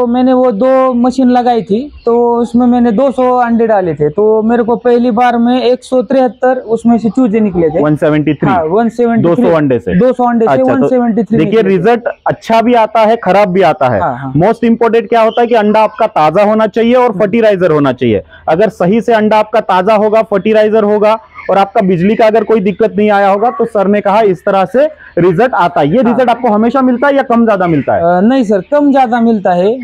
तो मैंने वो 2 मशीन लगाई थी, तो उसमें मैंने 200 अंडे डाले थे। तो मेरे को पहली बार में 173 उसमें से चूजे निकले थे। 173। हाँ, 173 200 अंडे से 200 अंडे से 173। देखिए रिजल्ट अच्छा भी आता है, खराब भी आता है। मोस्ट इंपोर्टेंट क्या होता है कि अंडा आपका ताजा होना चाहिए और फर्टिलाइजर होना चाहिए। अगर सही से अंडा आपका ताजा होगा, फर्टिलाइजर होगा और आपका बिजली का अगर कोई दिक्कत नहीं आया होगा, तो सर ने कहा इस तरह से रिजल्ट आता है। ये रिजल्ट आपको हमेशा मिलता है या कम ज्यादा मिलता है? नहीं सर, कम ज्यादा मिलता है।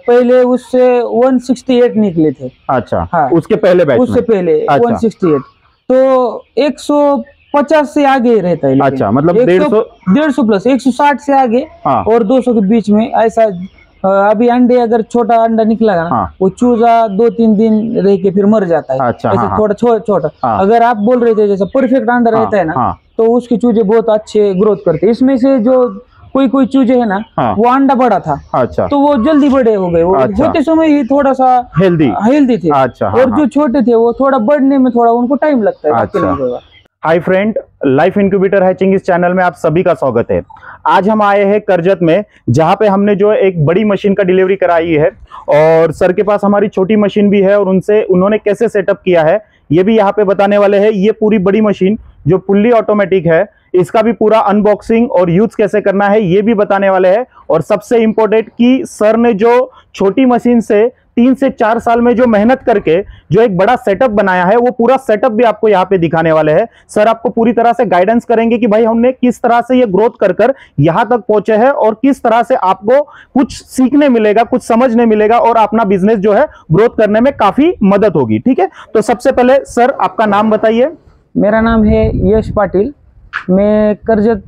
पहले उससे 168 निकले थे। अच्छा। हाँ, उसके पहले बैच उससे पहले 168, तो 150 से आगे रहता है। अच्छा, मतलब 150 प्लस 160 से आगे। हाँ। और 200 के बीच में ऐसा। अभी अंडे अगर छोटा अंडा निकला ना, हाँ। वो चूजा 2-3 दिन रह के फिर मर जाता है। अच्छा, ऐसे हाँ, थोड़ा छोटा। हाँ। अगर आप बोल रहे थे जैसा परफेक्ट अंडा रहता है ना, हाँ। तो उसके चूजे बहुत अच्छे ग्रोथ करते हैं। इसमें से जो कोई चूजे है ना, हाँ। वो अंडा बड़ा था। अच्छा। तो वो जल्दी बड़े हो गए। वो छोटे समय ही थोड़ा सा हेल्दी थे। अच्छा। और जो छोटे थे वो थोड़ा बढ़ने में थोड़ा उनको टाइम लगता है। अच्छा। Hi friend, life incubator hatching इस चैनल में आप सभी का स्वागत है। आज हम आए हैं करजत में, जहां पे हमने जो एक बड़ी मशीन का डिलीवरी कराई है और सर के पास हमारी छोटी मशीन भी है और उन्होंने कैसे सेटअप किया है ये भी यहाँ पे बताने वाले हैं। ये पूरी बड़ी मशीन जो फुल्ली ऑटोमेटिक है, इसका भी पूरा अनबॉक्सिंग और यूज कैसे करना है ये भी बताने वाले हैं। और सबसे इंपॉर्टेंट कि सर ने जो छोटी मशीन से 3 से 4 साल में जो मेहनत करके जो एक बड़ा सेटअप बनाया है, वो पूरा सेटअप भी आपको यहाँ पे दिखाने वाले हैं। सर आपको पूरी तरह से गाइडेंस करेंगे कि भाई हमने किस तरह से ये ग्रोथ कर यहाँ तक पहुंचे हैं और किस तरह से आपको कुछ सीखने मिलेगा, कुछ समझने मिलेगा और अपना बिजनेस जो है ग्रोथ करने में काफी मदद होगी। ठीक है, तो सबसे पहले सर आपका नाम बताइए। मेरा नाम है यश पाटिल। मैं करजत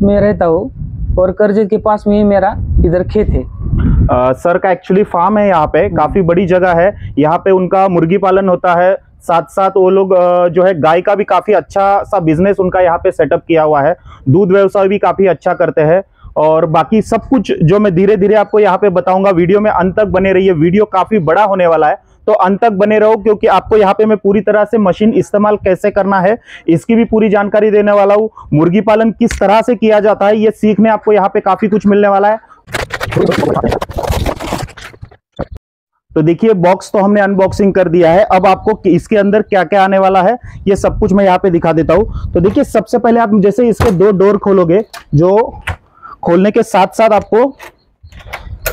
में रहता हूँ और करजत के पास में ही मेरा इधर खेत है। सर का एक्चुअली फार्म है यहाँ पे, काफी बड़ी जगह है। यहाँ पे उनका मुर्गी पालन होता है, साथ साथ वो लोग जो है गाय का भी काफी अच्छा सा बिजनेस उनका यहाँ पे सेटअप किया हुआ है। दूध व्यवसाय भी काफी अच्छा करते हैं और बाकी सब कुछ जो मैं धीरे धीरे आपको यहाँ पे बताऊंगा। वीडियो में अंत तक बने रहिए, वीडियो काफी बड़ा होने वाला है, तो अंत तक बने रहो क्योंकि आपको यहाँ पे मैं पूरी तरह से मशीन इस्तेमाल कैसे करना है इसकी भी पूरी जानकारी देने वाला हूँ। मुर्गी पालन किस तरह से किया जाता है ये सीखने आपको यहाँ पे काफी कुछ मिलने वाला है। तो देखिए बॉक्स तो हमने अनबॉक्सिंग कर दिया है। अब आपको इसके अंदर क्या क्या आने वाला है ये सब कुछ मैं यहाँ पे दिखा देता हूँ। तो देखिए सबसे पहले आप जैसे इसके 2 डोर खोलोगे, जो खोलने के साथ साथ आपको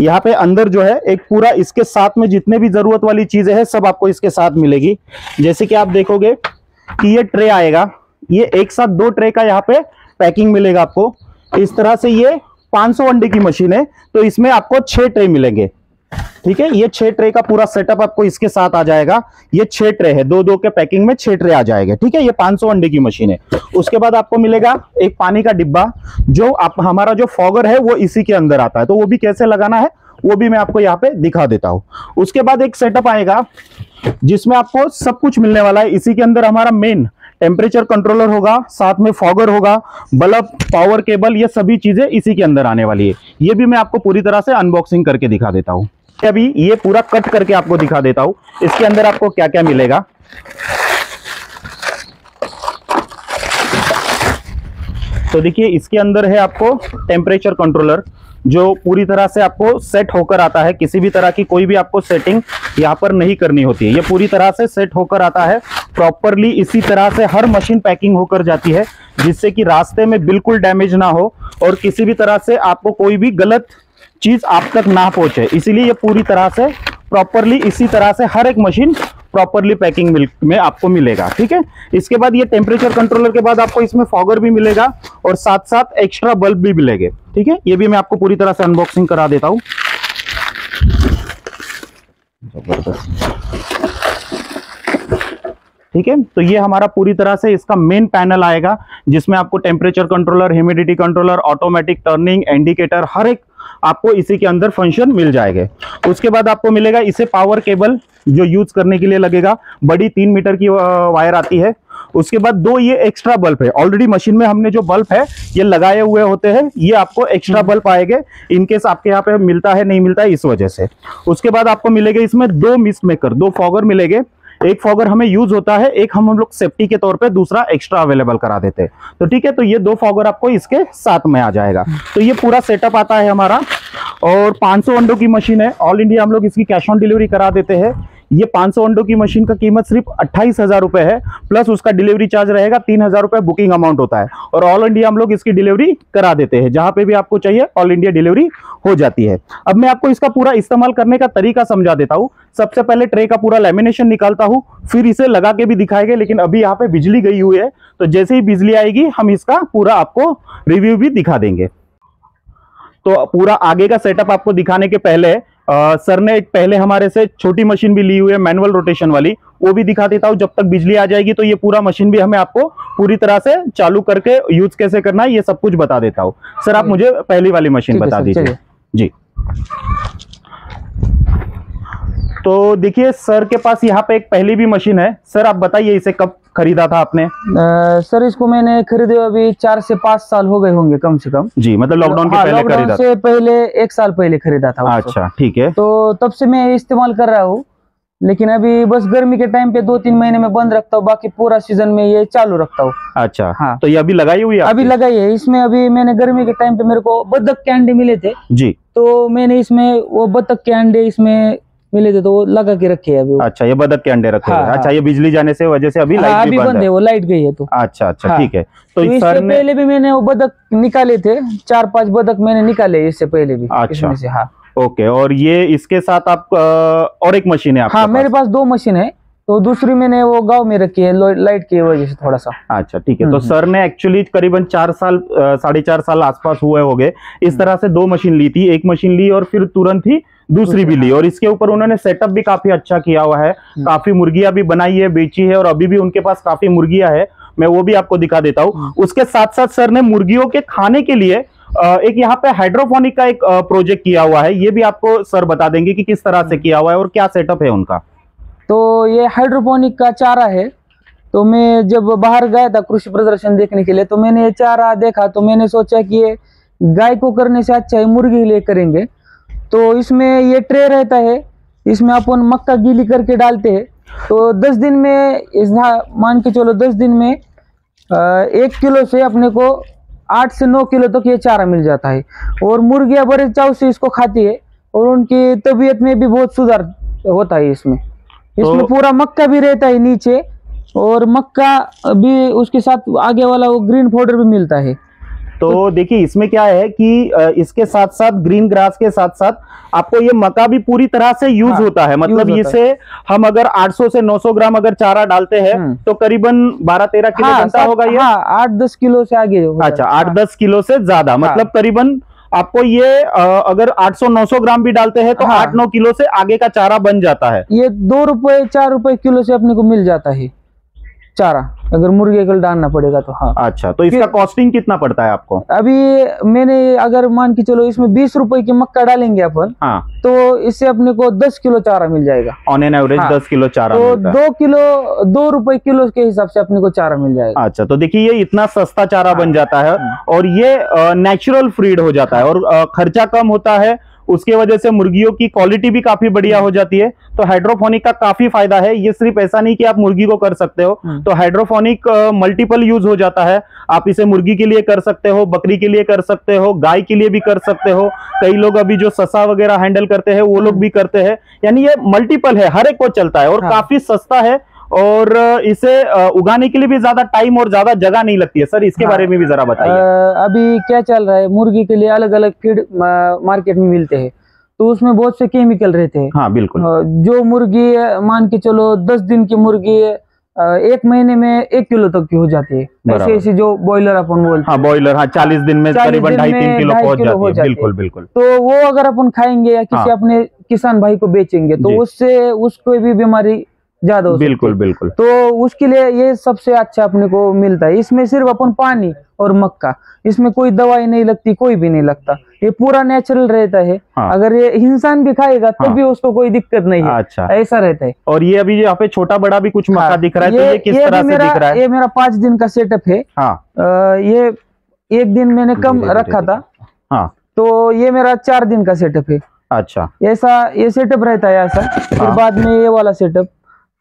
यहाँ पे अंदर जो है एक पूरा इसके साथ में जितने भी जरूरत वाली चीजें हैं सब आपको इसके साथ मिलेगी। जैसे कि आप देखोगे कि ये ट्रे आएगा, ये एक साथ 2 ट्रे का यहाँ पे पैकिंग मिलेगा आपको। इस तरह से ये 500 अंडे की मशीन है, तो इसमें आपको 6 ट्रे मिलेंगे। ठीक है, ये 6 ट्रे का पूरा सेटअप आपको इसके साथ आ जाएगा। ये 6 ट्रे है, 2-2 के पैकिंग में 6 ट्रे आ जाएंगे। ठीक है, ये 500 अंडे की मशीन है। उसके बाद आपको मिलेगा एक पानी का डिब्बा, जो हमारा जो फॉगर है वो इसी के अंदर आता है, तो वो भी कैसे लगाना है वो भी मैं आपको यहाँ पे दिखा देता हूँ। उसके बाद एक सेटअप आएगा जिसमें आपको सब कुछ मिलने वाला है। इसी के अंदर हमारा मेन टेम्परेचर कंट्रोलर होगा, साथ में फॉगर होगा, बल्ब, पावर केबल, ये सभी चीजें इसी के अंदर आने वाली है। ये भी मैं आपको पूरी तरह से अनबॉक्सिंग करके दिखा देता हूँ। अभी ये पूरा कट करके आपको दिखा देता हूँ इसके अंदर आपको क्या क्या मिलेगा। तो देखिए इसके अंदर है आपको टेम्परेचर कंट्रोलर, जो पूरी तरह से आपको सेट होकर आता है। किसी भी तरह की कोई भी आपको सेटिंग यहाँ पर नहीं करनी होती है, ये पूरी तरह से सेट होकर आता है प्रॉपरली। इसी तरह से हर मशीन पैकिंग होकर जाती है जिससे कि रास्ते में बिल्कुल डैमेज ना हो और किसी भी तरह से आपको कोई भी गलत चीज आप तक ना पहुंचे। इसीलिए ये पूरी तरह से प्रॉपरली इसी तरह से हर एक मशीन प्रॉपरली पैकिंग में आपको मिलेगा। ठीक है, इसके बाद ये टेम्परेचर कंट्रोलर के बाद आपको इसमें फॉगर भी मिलेगा और साथ साथ एक्स्ट्रा बल्ब भी मिलेंगे। ठीक है, ये भी मैं आपको पूरी तरह से अनबॉक्सिंग करा देता हूं। जबरदस्त। ठीक है, तो ये हमारा पूरी तरह से इसका मेन पैनल आएगा जिसमें आपको temperature controller, humidity controller, automatic turning, indicator, हर एक आपको इसी के अंदर फंक्शन मिल जाएंगे। उसके बाद आपको मिलेगा इसे पावर केबल जो यूज करने के लिए लगेगा, बड़ी 3 मीटर की वायर आती है। उसके बाद 2 ये एक्स्ट्रा बल्ब है, ऑलरेडी मशीन में हमने जो बल्ब है ये लगाए हुए होते हैं, ये आपको एक्स्ट्रा बल्ब आएंगे इनकेस आपके यहाँ पे मिलता है नहीं मिलता है इस वजह से। उसके बाद आपको मिलेगा इसमें 2 मिस्ट मेकर, 2 फॉगर मिलेंगे। एक फॉगर हमें यूज होता है, एक हम लोग सेफ्टी के तौर पे दूसरा एक्स्ट्रा अवेलेबल करा देते हैं। तो ठीक है, तो ये 2 फॉगर आपको इसके साथ में आ जाएगा। तो ये पूरा सेटअप आता है हमारा और 500 अंडों की मशीन है। ऑल इंडिया हम लोग इसकी कैश ऑन डिलीवरी करा देते हैं। ये 500 अंडों की मशीन का कीमत सिर्फ 28,000 रुपए है, प्लस उसका डिलीवरी चार्ज रहेगा 3,000 रुपए बुकिंग अमाउंट होता है। और ऑल इंडिया हम लोग इसकी डिलीवरी करा देते हैं, जहां पे भी आपको चाहिए ऑल इंडिया डिलीवरी हो जाती है। अब मैं आपको इसका पूरा इस्तेमाल करने का तरीका समझा देता हूँ। सबसे पहले ट्रे का पूरा लैमिनेशन निकालता हूँ, फिर इसे लगा के भी दिखाएंगे, लेकिन अभी यहाँ पे बिजली गई हुई है, तो जैसे ही बिजली आएगी हम इसका पूरा आपको रिव्यू भी दिखा देंगे। तो पूरा आगे का सेटअप आपको दिखाने के पहले सर ने एक पहले हमारे से छोटी मशीन भी ली हुई है मैनुअल रोटेशन वाली, वो भी दिखा देता हूँ। जब तक बिजली आ जाएगी तो ये पूरा मशीन भी हमें आपको पूरी तरह से चालू करके यूज कैसे करना है ये सब कुछ बता देता हूँ। सर आप मुझे पहली वाली मशीन बता दीजिए जी। तो देखिए सर के पास यहाँ पे एक पहली भी मशीन है। सर आप बताइए इसे कब खरीदा था आपने? सर इसको मैंने खरीदे अभी 4 से 5 साल हो गए होंगे कम से कम जी, मतलब लॉकडाउन के पहले खरीदा लॉकडाउन से पहले 1 साल पहले खरीदा था उसको। अच्छा ठीक है। तो तब से मैं इस्तेमाल कर रहा हूँ, लेकिन अभी बस गर्मी के टाइम पे 2-3 महीने में बंद रखता हूँ, बाकी पूरा सीजन में ये चालू रखता हूँ। अच्छा हाँ। तो ये अभी लगाई हुई है? अभी लगाई है। इसमें अभी मैंने गर्मी के टाइम पे मेरे को बतख के अंडे मिले थे जी, तो मैंने इसमें वो बतख के अंडे इसमें मिले थे तो वो लगा के रखे है अभी। अच्छा ये बतख के अंडे रखे हाँ, हुए हैं। अच्छा हाँ। ये बिजली जाने से वजह से अभी हाँ, लाइट अभी भी बंद है, वो लाइट गई है तो। अच्छा अच्छा हाँ। ठीक है। तो इससे सर ने पहले भी मैंने वो बतख निकाले थे, 4-5 बतख मैंने निकाले इससे पहले भी। अच्छा। इसमें से हाँ। ओके, और ये इसके साथ आप और एक मशीन है आपके हाँ पास? मेरे पास 2 मशीन है, तो दूसरी मैंने वो गांव में रखी है लाइट की वजह से थोड़ा सा। अच्छा ठीक है। तो सर ने एक्चुअली करीबन 4 साल 4.5 साल आसपास हुए होंगे इस तरह से 2 मशीन ली थी। एक मशीन ली और फिर तुरंत ही दूसरी भी ली, और इसके ऊपर उन्होंने सेटअप भी काफी अच्छा किया हुआ है। काफी मुर्गियां भी बनाई है, बेची है, और अभी भी उनके पास काफी मुर्गियां है। मैं वो भी आपको दिखा देता हूँ। उसके साथ साथ सर ने मुर्गियों के खाने के लिए एक यहाँ पे हाइड्रोपोनिक का एक प्रोजेक्ट किया हुआ है। ये भी आपको सर बता देंगे कि किस तरह से किया हुआ है और क्या सेटअप है उनका। तो ये हाइड्रोपोनिक का चारा है। तो मैं जब बाहर गया था कृषि प्रदर्शन देखने के लिए, तो मैंने ये चारा देखा, तो मैंने सोचा कि ये गाय को करने से अच्छा है मुर्गी के लिए करेंगे। तो इसमें ये ट्रे रहता है, इसमें अपन मक्का गीली करके डालते हैं। तो 10 दिन में मान के चलो 10 दिन में 1 किलो से अपने को 8 से 9 किलो तक ये चारा मिल जाता है। और मुर्गियां बड़े चाव से इसको खाती है और उनकी तबीयत में भी बहुत सुधार होता है इसमें। इसमें पूरा मक्का भी रहता है नीचे, और मक्का भी उसके साथ आगे वाला वो ग्रीन पाउडर भी मिलता है। तो देखिए इसमें क्या है कि इसके साथ साथ ग्रीन ग्रास के साथ साथ आपको ये मक्का भी पूरी तरह से यूज होता है। मतलब इसे हम अगर 800 से 900 ग्राम अगर चारा डालते हैं तो करीबन 12-13 किलो बनता होगा ये। 8-10 किलो से आगे। अच्छा 8-10 किलो से ज्यादा, मतलब करीबन आपको ये अगर 800-900 ग्राम भी डालते हैं तो 8-9 किलो से आगे का चारा बन जाता है। ये 2 रुपए 4 रुपए किलो से अपने को मिल जाता है चारा, अगर मुर्गे को डालना पड़ेगा तो। हाँ। अच्छा, तो इसका कॉस्टिंग कितना पड़ता है आपको? अभी मैंने अगर मान के चलो इसमें 20 रुपए की मक्का डालेंगे अपन, हाँ, तो इससे अपने को 10 किलो चारा मिल जाएगा ऑन एन एवरेज। 10 किलो चारा तो मिलता है। 2 रुपए किलो के हिसाब से अपने को चारा मिल जाएगा। अच्छा, तो देखिए ये इतना सस्ता चारा बन जाता है और ये नेचुरल फीड हो जाता है और खर्चा कम होता है। उसकी वजह से मुर्गियों की क्वालिटी भी काफी बढ़िया हो जाती है। तो हाइड्रोपोनिक का काफी फायदा है। ये सिर्फ ऐसा नहीं कि आप मुर्गी को कर सकते हो, तो हाइड्रोपोनिक मल्टीपल यूज हो जाता है। आप इसे मुर्गी के लिए कर सकते हो, बकरी के लिए कर सकते हो, गाय के लिए भी कर सकते हो। कई लोग अभी जो ससा वगैरह हैंडल करते हैं वो लोग भी करते हैं। यानी ये मल्टीपल है, हर एक को चलता है और काफी सस्ता है, और इसे उगाने के लिए भी ज्यादा टाइम और ज्यादा जगह नहीं लगती है। सर इसके बारे में भी जरा बताइए। अभी क्या चल रहा है, मुर्गी के लिए अलग अलग फीड मार्केट में मिलते हैं, तो उसमें बहुत से केमिकल रहते हैं। हाँ बिल्कुल। जो मुर्गी मान के चलो 10 दिन की मुर्गी 1 महीने में 1 किलो तक की हो जाती है। ऐसे ऐसे जो बॉयलर अपन बोलते हैं। हाँ बॉयलर, हाँ 40 दिन में करीबन 2.5-3 किलो पहुंच जाती है। बिल्कुल बिल्कुल। तो वो अगर अपन खाएंगे या किसी अपने किसान भाई को बेचेंगे तो उससे उसको भी बीमारी ज्यादा हो सकती है। बिल्कुल बिल्कुल। तो उसके लिए ये सबसे अच्छा अपने को मिलता है। इसमें सिर्फ अपन पानी और मक्का, इसमें कोई दवाई नहीं लगती, कोई भी नहीं लगता, ये पूरा नेचुरल रहता है। हाँ। अगर ये इंसान भी खाएगा तो भी उसको कोई दिक्कत नहीं है। अच्छा, ऐसा ऐसा रहता है। और ये अभी यहाँ पे छोटा बड़ा भी कुछ मक्का दिख रहा है, तो ये किस तरह से दिख रहा है? ये मेरा 5 दिन का सेटअप है। हाँ। ये 1 दिन मैंने कम रखा था। हाँ। तो ये मेरा 4 दिन का सेटअप है। अच्छा, ऐसा ये सेटअप रहता है ऐसा। फिर बाद में ये वाला सेटअप,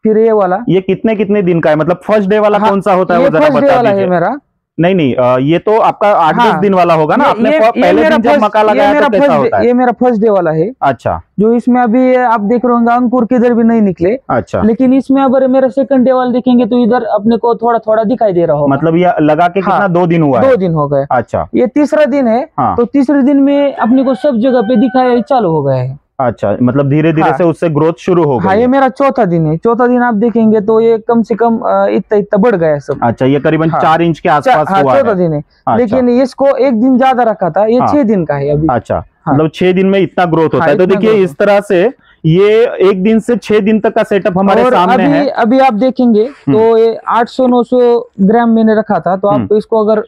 फिर ये वाला। ये कितने दिन का है? मतलब फर्स्ट डे वाला कौन सा होता है वो जरा फर्स्ट डे बता वाला है दीजिए। मेरा। नहीं नहीं, ये तो आपका 8-10 हाँ, दिन वाला होगा ना। आपने पहले मेरा दिन जब फर्स्ट- मक्का लगाया तो कैसा होता है? ये मेरा फर्स्ट डे वाला है। अच्छा जो इसमें अभी आप देख रहे होंगे अंकुर किधर भी नहीं निकले। अच्छा, लेकिन इसमें अगर मेरा सेकंड डे वाला देखेंगे तो इधर अपने को थोड़ा थोड़ा दिखाई दे रहा होगा। मतलब ये लगा के कितना, हाँ, 2 दिन हुआ 2 है? दिन हो गए। अच्छा, ये तीसरा दिन है। हाँ। तो तीसरे दिन में अपने को सब जगह पे दिखाई चालू हो गया है। अच्छा, मतलब धीरे धीरे हाँ, से उससे ग्रोथ शुरू हो हाँ, गई ये है। मेरा चौथा दिन है। चौथा दिन आप देखेंगे तो ये कम से कम इतना इतना बढ़ गया है सब। अच्छा, ये करीबन हाँ, 4 इंच के आसपास हाँ, हुआ चौथा है। दिन है। अच्छा। लेकिन इसको एक दिन ज्यादा रखा था, ये हाँ। 6 दिन का है अभी। अच्छा, हाँ। मतलब 6 दिन में इतना ग्रोथ होता हाँ, है। तो इतना देखिए growth इस तरह से ये 1 दिन से 6 दिन तक का सेटअप हमारे और सामने है। अभी आप देखेंगे तो ये 800-900 ग्राम मैंने रखा था। तो आप इसको अगर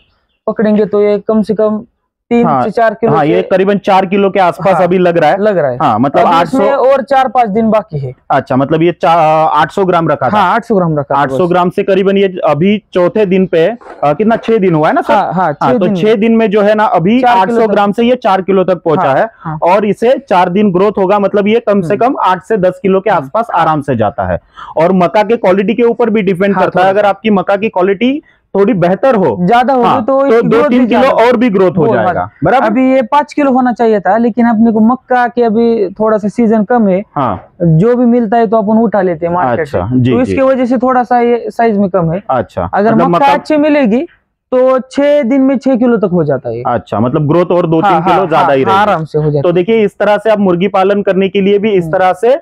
पकड़ेंगे तो ये कम से कम 3 हाँ, से 4 किलो हाँ, ये करीबन 4 किलो के आसपास हाँ, अभी लग रहा है। लग रहा है। हाँ, मतलब अभी 800 इसमें और 4-5 दिन बाकी है। अच्छा, मतलब ये 800 ग्राम रखा था। हाँ, 800 ग्राम रखा था 800 बस। ग्राम से करीबन ये अभी चौथे दिन पे कितना, 6 दिन हुआ है ना सर? हाँ, हाँ, 6 तो दिन 6 दिन में जो है ना अभी 4 किलो 800 ग्राम से ये 4 किलो तक पहुंचा हाँ, है। हाँ। और इसे 4 दिन ग्रोथ होगा, मतलब ये कम से कम 8 से 10 किलो के आसपास आराम से जाता है। और मक्का के क्वालिटी के ऊपर भी डिपेंड हाँ, करता है। थोड़ा अगर आपकी मक्का की क्वालिटी थोड़ी बेहतर हो, ज्यादा होगी हाँ, तो तो इसकी growth 2-3 भी किलो ज्यादा और भी ग्रोथ हो वो जाएगा। हाँ। बराबर। अभी ये 5 किलो होना चाहिए था, लेकिन अपने को मक्का के अभी थोड़ा सा सीजन कम है। हाँ, जो भी मिलता है तो अपन उठा लेते हैं मार्केट से। अच्छा, जी, तो जी। इसकी वजह से थोड़ा सा ये साइज में कम है। अच्छा, अगर मतलब मक्का अच्छी मिलेगी तो 6 दिन में 6 किलो तक हो जाता है। अच्छा, मतलब ग्रोथ और 2-3 हाँ, किलो ज्यादा ही रहेगी। आराम से हो जाता तो देखिए इस तरह से आप मुर्गी पालन करने के लिए भी इस तरह से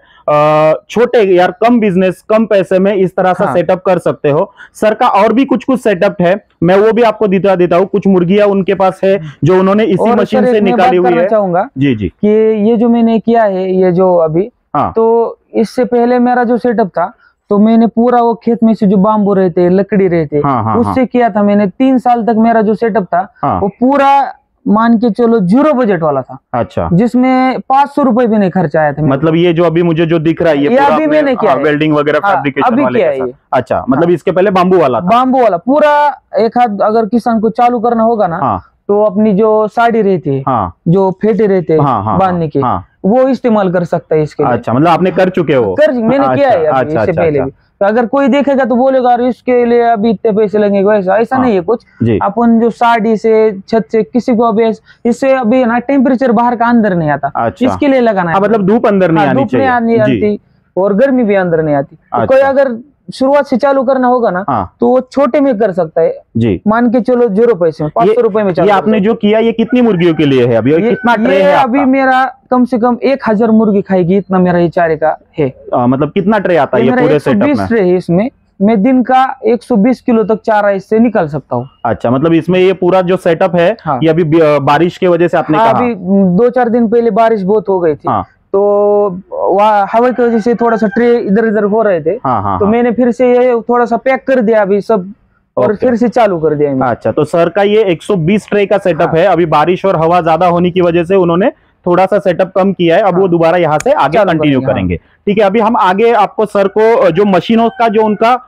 छोटे यार कम बिजनेस कम पैसे में इस तरह से हाँ। सेटअप कर सकते हो। सर का और भी कुछ सेटअप है, मैं वो भी आपको दिखा देता हूँ। कुछ मुर्गियां उनके पास है जो उन्होंने इसी और मशीन सर, से एक मैं निकाली बात हुई करना है। चाहूंगा जी जी, कि ये जो मैंने किया है ये जो अभी, हाँ, तो इससे पहले मेरा जो सेटअप था तो मैंने पूरा वो खेत में से जो बाम्बू रहते लकड़ी रहते हाँ, हाँ, उससे किया था मैंने। 3 साल तक मेरा जो सेटअप था हाँ। वो पूरा मान के चलो 0 बजट वाला था, अच्छा, जिसमें 500 रुपए भी नहीं खर्च आया था मेरे मतलब ये जो अभी मुझे जो दिख रहा है ये ये पूरा अभी आपने, मैंने किया है। वेल्डिंग वगैरह हाँ, फैब्रिकेशन अभी वाले किया के है साथ। ये। अच्छा, मतलब इसके पहले बाम्बू वाला था। बाम्बू वाला पूरा। एक हाथ अगर किसान को चालू करना होगा ना, हाँ, तो अपनी जो साड़ी रहती है, हाँ, जो फेटे रहते हैं हाँ, हाँ, बांधने के, हाँ। वो इस्तेमाल कर सकता है इसके लिए। अच्छा, मतलब आपने कर चुके हो? मैंने किया है अभी, अच्छा, इससे अच्छा, पहले अच्छा। भी। तो अगर कोई देखेगा तो बोलेगा अरे इसके लिए अभी इतने पैसे लगेंगे, वैसा ऐसा हाँ, नहीं है कुछ। जी। अपन जो साड़ी से छत से किसी को अभी इससे अभी ना टेम्परेचर बाहर का अंदर नहीं आता। अच्छा, इसके लिए लगाना है। मतलब धूप अंदर नहीं आनी धूप नहीं चाहिए। आती और गर्मी भी अंदर नहीं आती। तो कोई अच्छा। अगर शुरुआत से चालू करना होगा ना, हाँ, तो वो छोटे में कर सकता है। जी, मान के चलो 0 पैसे में 500 रुपए में ये चालू कर आपने सकता जो किया ये कितनी मुर्गियों के लिए है अभी? है। कितना ट्रे ये है अभी आपका? मेरा कम से कम 1000 मुर्गी खाएगी, इतना मेरा ये चारे का है। मतलब कितना ट्रे आता है ये मेरा पूरे सेटअप 120 में? ट्रे है इसमें। मैं दिन का 120 किलो तक चारा इससे निकाल सकता हूँ। अच्छा, मतलब इसमें ये पूरा जो सेटअप है हाँ। ये अभी बारिश की वजह से आपने हाँ, कहा। अभी 2-4 दिन पहले बारिश बहुत हो गई थी। हाँ, तो वहाँ हवा की वजह से थोड़ा सा ट्रे इधर उधर हो रहे थे। हाँ, हाँ, तो हाँ। मैंने फिर से ये थोड़ा सा पैक कर दिया अभी सब, और ओके। फिर से चालू कर दिया मैंने। अच्छा, तो सर का ये 120 ट्रे का सेटअप हाँ। है। अभी बारिश और हवा ज्यादा होने की वजह से उन्होंने थोड़ा सा सेटअप कम किया है। अब वो हाँ। दोबारा यहाँ से आगे चालू कंटिन्यू करेंगे, करेंगे। ठीक है, अभी हम आगे आपको सर को जो मशीनों का जो उनका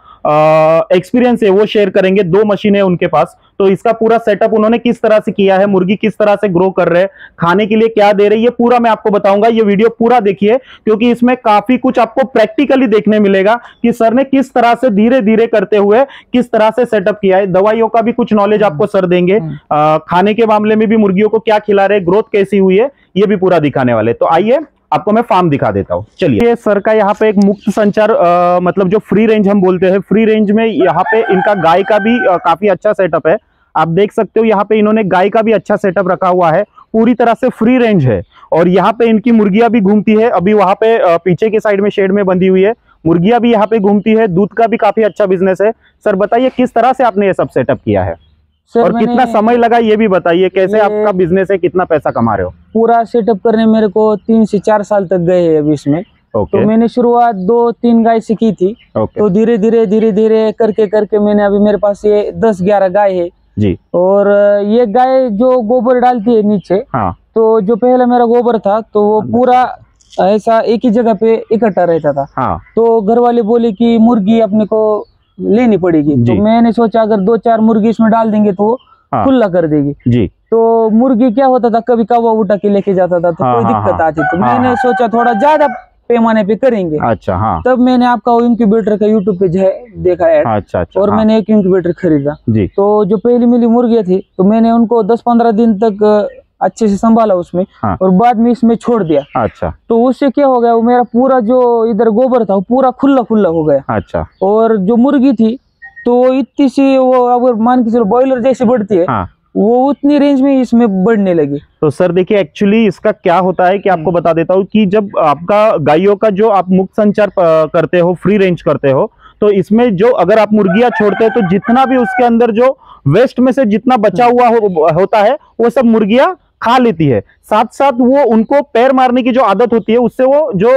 एक्सपीरियंस है वो शेयर करेंगे। 2 मशीनें उनके पास, तो इसका पूरा सेटअप उन्होंने किस तरह से किया है, मुर्गी किस तरह से ग्रो कर रहे हैं, खाने के लिए क्या दे रही है, पूरा मैं आपको बताऊंगा। ये वीडियो पूरा देखिए क्योंकि इसमें काफी कुछ आपको प्रैक्टिकली देखने मिलेगा कि सर ने किस तरह से धीरे धीरे करते हुए किस तरह से सेटअप किया है। दवाइयों का भी कुछ नॉलेज आपको सर देंगे। खाने के मामले में भी मुर्गियों को क्या खिला रहे, ग्रोथ कैसी हुई है, ये भी पूरा दिखाने वाले। तो आइए आपको मैं फार्म दिखा देता हूँ। चलिए, ये सर का यहाँ पे एक मुक्त संचार मतलब जो फ्री रेंज हम बोलते हैं, फ्री रेंज में यहाँ पे इनका गाय का भी काफी अच्छा सेटअप है। आप देख सकते हो यहाँ पे इन्होंने गाय का भी अच्छा सेटअप रखा हुआ है। पूरी तरह से फ्री रेंज है और यहाँ पे इनकी मुर्गियां भी घूमती है। अभी वहां पे पीछे की साइड में शेड में बंधी हुई है, मुर्गियां भी यहाँ पे घूमती है। दूध का भी काफी अच्छा बिजनेस है। सर बताइए किस तरह से आपने ये सब सेटअप किया है और कितना समय लगा ये भी बताइए। कैसे आपका बिजनेस है, कितना पैसा कमा रहे हो? पूरा सेटअप करने मेरे को 3 से 4 साल तक गए हैं अभी इसमें। ओके, तो मैंने शुरुआत 2-3 गाय से की थी। ओके, तो धीरे धीरे करके मैंने अभी मेरे पास ये 10-11 गाय है जी। और ये गाय जो गोबर डालती है नीचे, हाँ, तो जो पहले मेरा गोबर था तो वो पूरा ऐसा एक ही जगह पे इकट्ठा रहता था। हाँ, तो घर वाले बोले कि मुर्गी अपने को लेनी पड़ेगी। तो मैंने सोचा अगर 2-4 मुर्गी इसमें डाल देंगे तो वो खुला कर देगी जी। तो मुर्गी क्या होता था, कभी कौवा उठा के लेके जाता था तो कोई दिक्कत आती। तो मैंने सोचा थोड़ा ज्यादा पैमाने पे करेंगे। अच्छा हाँ। तब मैंने आपका वो इंक्यूबेटर का यूट्यूब पे जो है देखा ऐड। अच्छा अच्छा। और हाँ। मैंने एक इंक्यूबेटर खरीदा जी। तो जो पहली मिली मुर्गियां थी तो मैंने उनको 10-15 दिन तक अच्छे से संभाला उसमें। हाँ। और बाद में इसमें छोड़ दिया। अच्छा। तो उससे क्या हो गया, वो मेरा पूरा जो इधर गोबर था वो पूरा खुला खुला हो गया। अच्छा। और जो मुर्गी थी तो इतनी सी वो अगर मान के चलो बॉयलर जैसे बढ़ती है, हाँ। वो उतनी रेंज में इसमें बढ़ने लगी। तो सर देखिए एक्चुअली इसका क्या होता है कि आपको बता देता हूँ कि जब आपका गायों का जो आप मुक्त संचार करते हो, फ्री रेंज करते हो, तो इसमें जो अगर आप मुर्गियां छोड़ते हो तो जितना भी उसके अंदर जो वेस्ट में से जितना बचा हुआ होता है वो सब मुर्गियां खा लेती है। साथ साथ वो उनको पैर मारने की जो आदत होती है उससे वो जो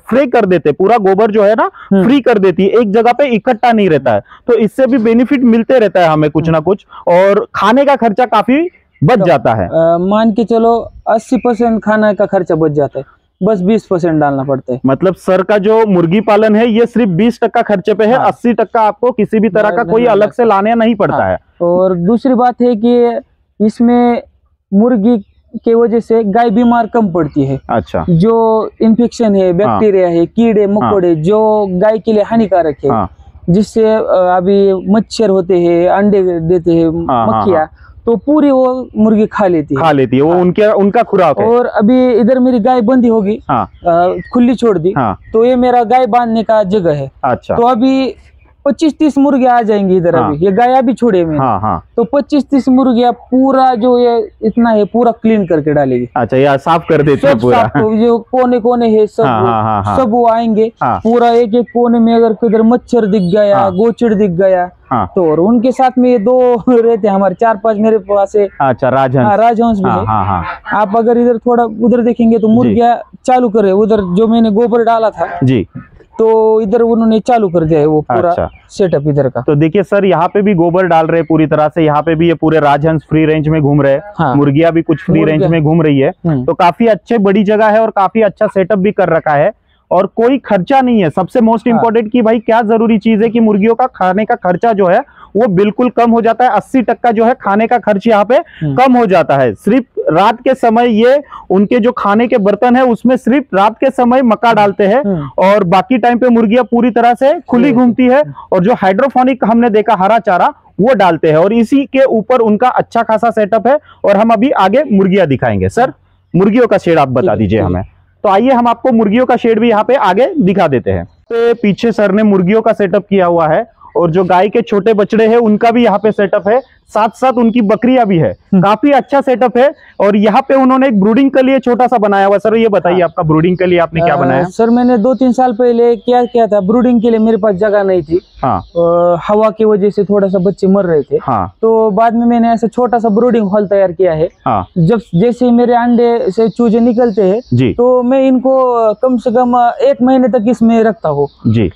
फ्री कर देते, पूरा गोबर जो है ना फ्री कर देती है, एक जगह पे इकट्ठा नहीं रहता है। तो इससे भी बेनिफिट मिलते रहता है हमें कुछ ना कुछ, और खाने का खर्चा काफी बच जाता है। मान के चलो 80% खाने का खर्चा बच जाता है, बस 20% डालना पड़ता है। मतलब सर का जो मुर्गी पालन है ये सिर्फ 20% खर्चे पे है। 80% आपको किसी भी तरह का कोई अलग से लाने नहीं पड़ता है। और दूसरी बात है कि इसमें मुर्गी के वजह से गाय बीमार कम पड़ती है। अच्छा। जो इन्फेक्शन है, बैक्टीरिया है, कीड़े मकोड़े जो गाय के लिए हानिकारक है, जिससे अभी मच्छर होते हैं, अंडे देते हैं मक्खियां, तो पूरी वो मुर्गी खा लेती है वो उनका खुराक है। और अभी इधर मेरी गाय बंदी होगी, खुली छोड़ दी, तो ये मेरा गाय बांधने का जगह है। अच्छा। तो अभी 25-30 मुर्गियां आ जाएंगी इधर। अभी ये गाय अभी छोड़े मैंने। तो 25-30 मुर्गियां पूरा जो ये इतना है पूरा क्लीन करके डालेगी। अच्छा, यार साफ कर देते हैं पूरा। तो जो कोने कोने है सब वो आएंगे। पूरा एक एक कोने में अगर किधर मच्छर दिख गया, गोचड़ दिख गया, तो और उनके साथ में ये 2 रहते हैं हमारे, 4-5 मेरे पास है। अच्छा, राजहंस भी है। आप अगर इधर थोड़ा उधर देखेंगे तो मुर्गियां चालू कर रहे, उधर जो मैंने गोबर डाला था जी, तो इधर उन्होंने चालू कर दिया है वो पूरा सेटअप इधर का। तो देखिए सर, यहाँ पे भी गोबर डाल रहे पूरी तरह से, यहाँ पे भी ये पूरे राजहंस फ्री रेंज में घूम रहे। मुर्गियां भी कुछ फ्री रेंज में घूम रही है। तो काफी अच्छे बड़ी जगह है और काफी अच्छा सेटअप भी कर रखा है और कोई खर्चा नहीं है। सबसे मोस्ट इम्पोर्टेंट कि भाई क्या जरूरी चीज है कि मुर्गियों का खाने का खर्चा जो है वो बिल्कुल कम हो जाता है। 80% जो है खाने का खर्च यहाँ पे कम हो जाता है। सिर्फ रात के समय ये उनके जो खाने के बर्तन है उसमें सिर्फ रात के समय मक्का डालते हैं और बाकी टाइम पे मुर्गियां पूरी तरह से खुली घूमती है। और जो हाइड्रोफोनिक हमने देखा हरा चारा वो डालते हैं और इसी के ऊपर उनका अच्छा खासा सेटअप है। और हम अभी आगे मुर्गियां दिखाएंगे। सर, मुर्गियों का शेड आप बता दीजिए हमें। तो आइए हम आपको मुर्गियों का शेड भी यहाँ पे आगे दिखा देते हैं। तो पीछे सर ने मुर्गियों का सेटअप किया हुआ है और जो गाय के छोटे बछड़े हैं उनका भी यहाँ पे सेटअप है, साथ साथ उनकी बकरियां भी है। काफी अच्छा सेटअप है। और यहाँ पे उन्होंने एक ब्रूडिंग के लिए छोटा सा बनाया हुआ। सर ये बताइए आपका ब्रूडिंग के लिए आपने क्या बनाया? सर मैंने 2-3 साल पहले क्या किया था, ब्रूडिंग के लिए मेरे पास जगह नहीं थी। हवा की वजह से थोड़ा सा बच्चे मर रहे थे। तो बाद में मैंने ऐसा छोटा सा ब्रूडिंग हॉल तैयार किया है। जब जैसे मेरे अंडे से चूजे निकलते हैं तो मैं इनको कम से कम 1 महीने तक इसमें रखता हूँ।